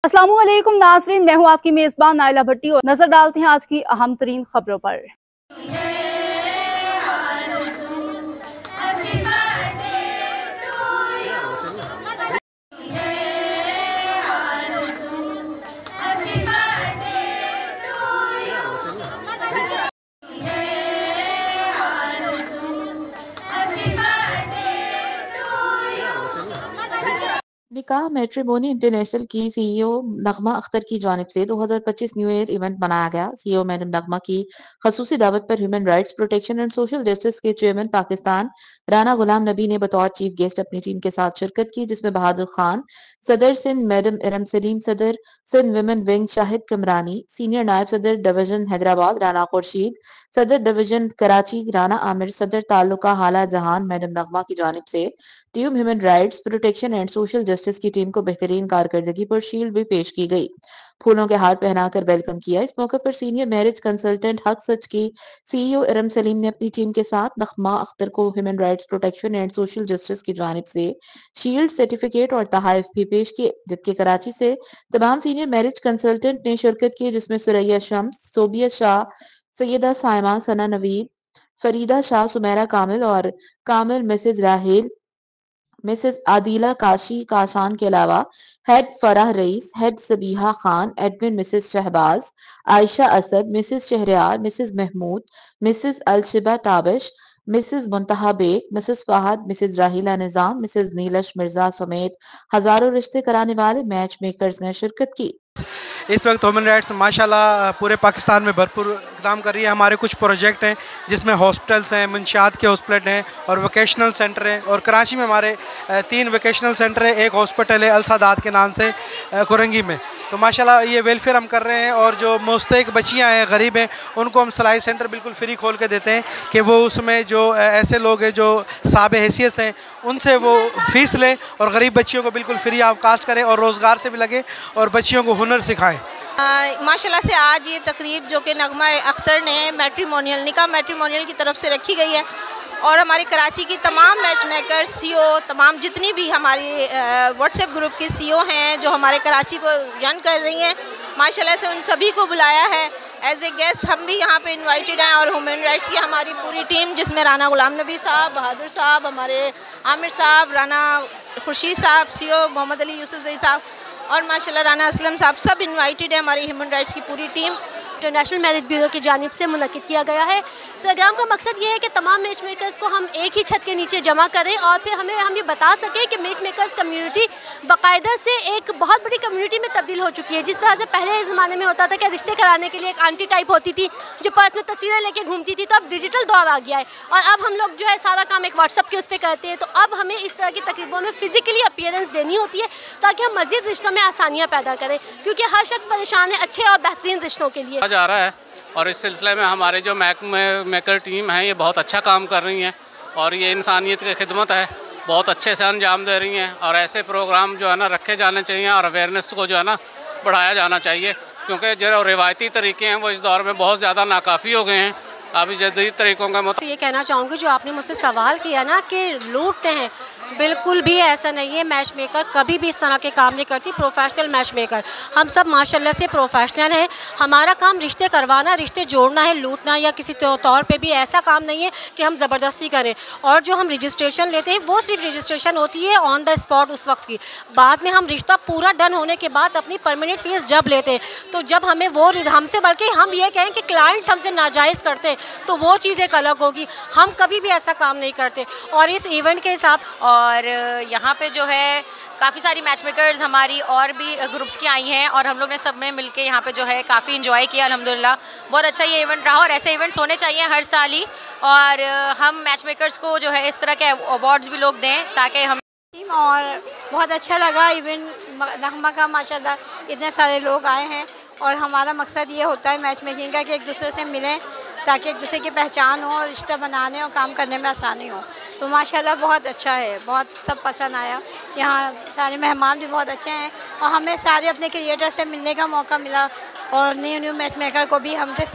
अस्सलामुअलैकुम नाज़रीन, मैं हूं आपकी मेजबान नाइला भट्टी और नजर डालते हैं आज की अहम तरीन खबरों पर। निकाह मैट्रिमोनी इंटरनेशनल की सीईओ नगमा अख्तर की जानिब से 2025 न्यू ईयर इवेंट मनाया गया। सीईओ मैडम नगमा की खसूसी दावत पर human rights protection and social justice के चेयरमैन पाकिस्तान राना गुलाम नबी ने बतौर चीफ गेस्ट अपनी टीम के साथ शिरकत की, जिसमें बहादुर खान सदर सिंध, मैडम इरम सलीम सदर Sindh women wing Shahid कमरानी, senior नायब सदर डिवीजन हैदराबाद राना खुर्शीद, सदर डिवीजन कराची राना आमिर, सदर ताल्लुका हाला जहान मैडम नगमा की जानिब से team human rights protection and social justice की टीम को बेहतरीन कारकर्दगी पर शील्ड भी पेश की गई, फूलों के हार पहनाकर वेलकम किया। इस मौके पर सीनियर मैरिज कंसल्टेंट हक सच की सीईओ इरम सलीम ने अपनी टीम के साथ नगमा अख्तर को human rights protection and social justice की जानिब से शील्ड, सर्टिफिकेट और तहाइफ भी पेश किए, जबकि कराची से तमाम सीनियर मैरिज कंसल्टेंट ने शिरकत की, जिसमें सुरैया शम्स, सोबिया शाह, सैयदा साइमा, सना नवीद, फरीदा शाह, सुमेरा कामिल और कामिल मिसेज राहेल, मिसेस आदिला काशी काशान के अलावा head Farah Raees, head Sabiha Khan, admin Mrs Shahbaz, Ayesha Asad, Mrs Shahryar, Mrs Mahmood, Mrs Alshiba Tabish, Mrs Muntaha Baig, Mrs Fahad, Mrs Rahila Nizam, Mrs Nilesh Mirza समेत हजारों रिश्ते कराने वाले मैच मेकर्स ने शिरकत की। इस वक्त ह्यूमन राइट्स माशाल्लाह पूरे पाकिस्तान में भरपूर इक़दाम कर रही है। हमारे कुछ प्रोजेक्ट हैं जिसमें हॉस्पिटल्स हैं, मुंशियात के हॉस्पिटल हैं और वोकेशनल सेंटर हैं, और कराची में हमारे 3 वोकेशनल सेंटर है, एक हॉस्पिटल है अल-सादात के नाम से कुरंगी में। तो माशाल्लाह ये वेलफेयर हम कर रहे हैं, और जो मुस्तहिक बच्चियाँ हैं, गरीब हैं, उनको हम सिलाई सेंटर बिल्कुल फ्री खोल के देते हैं कि वो उसमें जो ऐसे लोग हैं जो साहब हैसियत हैं उनसे वो फ़ीस लें और गरीब बच्चियों को बिल्कुल फ्री ऑफ कास्ट करें और रोज़गार से भी लगे और बच्चियों को हुनर सिखाएँ। माशाल्लाह से आज ये तकरीब जो कि नगमा अख्तर ने मैट्रिमोनियल निकाह मैट्रिमोनियल की तरफ से रखी गई है, और हमारी कराची की तमाम मैच मेकर सीईओ, तमाम जितनी भी हमारी व्हाट्सएप ग्रुप की सीईओ हैं जो हमारे कराची को रन कर रही हैं, माशाल्लाह से उन सभी को बुलाया है एज ए गेस्ट। हम भी यहाँ पे इनवाइटेड हैं, और ह्यूमन राइट्स की हमारी पूरी टीम जिसमें राना गुलाम नबी साहब, बहादुर साहब, हमारे आमिर साहब, राना खुर्शीद साहब, सीईओ मोहम्मद अली यूसुफ जई साहब और माशाल्लाह राना असलम साहब, सब इनवाइटेड है। हमारी ह्यूमन राइट्स की पूरी टीम इंटरनेशनल मैरिज ब्यूरो की जानिब से मुनक्किद किया गया है। प्रोग्राम का मकसद ये है कि तमाम मैच मेकर्स को हम एक ही छत के नीचे जमा करें, और फिर हम ये बता सकें कि मैच मेकर्स कम्युनिटी बाकायदा से एक बहुत बड़ी कम्युनिटी में तब्दील हो चुकी है। जिस तरह से पहले ज़माने में होता था कि रिश्ते कराने के लिए एक आंटी टाइप होती थी जो पर्स में तस्वीरें लेके घूमती थी, तो अब डिजिटल दौर आ गया है, और अब हम लोग जो है सारा काम एक व्हाट्सअप के उस पर करते हैं। तो अब हमें इस तरह की तकरीबों में फ़िज़िकली अपीयरेंस देनी होती है ताकि हम मज़ीद रिश्तों में आसानियाँ पैदा करें, क्योंकि हर शख्स परेशान है अच्छे और बेहतरीन रिश्तों के लिए जा रहा है। और इस सिलसिले में हमारे जो मेकर टीम है ये बहुत अच्छा काम कर रही हैं, और ये इंसानियत की खिदमत है, बहुत अच्छे से अंजाम दे रही हैं। और ऐसे प्रोग्राम जो है ना रखे जाने चाहिए, और अवेयरनेस को जो है ना बढ़ाया जाना चाहिए, क्योंकि जो रिवायती तरीके हैं वो इस दौर में बहुत ज़्यादा नाकाफ़ी हो गए हैं। अभी जदीद तरीक़ों का तो ये कहना चाहूँगी, जो आपने मुझसे सवाल किया ना कि लूटते हैं, बिल्कुल भी ऐसा नहीं है। मैच मेकर कभी भी इस तरह के काम नहीं करती। प्रोफेशनल मैच मेकर हम सब माशाल्लाह से प्रोफेशनल हैं। हमारा काम रिश्ते करवाना, रिश्ते जोड़ना है, लूटना या किसी तौर पे भी ऐसा काम नहीं है कि हम ज़बरदस्ती करें। और जो हम रजिस्ट्रेशन लेते हैं वो सिर्फ रजिस्ट्रेशन होती है ऑन द स्पॉट उस वक्त की। बाद में हम रिश्ता पूरा डन होने के बाद अपनी परमानेंट फीस जब लेते हैं, तो जब हमें वो हमसे, बल्कि हम ये कहें कि क्लाइंट्स हमसे नाजायज़ करते हैं तो वो चीज़ एक अलग होगी। हम कभी भी ऐसा काम नहीं करते। और इस इवेंट के हिसाब और यहाँ पे जो है काफ़ी सारी मैच मेकर्स हमारी और भी ग्रुप्स की आई हैं, और हम लोग ने सब ने मिलके यहाँ पे जो है काफ़ी इंजॉय किया। अल्हम्दुलिल्लाह बहुत अच्छा ये इवेंट रहा, और ऐसे इवेंट्स होने चाहिए हर साल ही, और हम मैच मेकर्स को जो है इस तरह के अवार्ड्स भी लोग दें ताकि हम। और बहुत अच्छा लगा इवेंट नगमा का, माशाल्लाह इतने सारे लोग आए हैं, और हमारा मकसद ये होता है मैच मेकिंग का कि एक दूसरे से मिलें ताकि एक दूसरे की पहचान हो, रिश्ता बनाने और काम करने में आसानी हो। तो माशाल्लाह बहुत अच्छा है, बहुत सब पसंद आया। यहाँ सारे मेहमान भी बहुत अच्छे हैं, और हमें सारे अपने क्रिएटर से मिलने का मौका मिला, और न्यू मैच मेकर को भी हमसे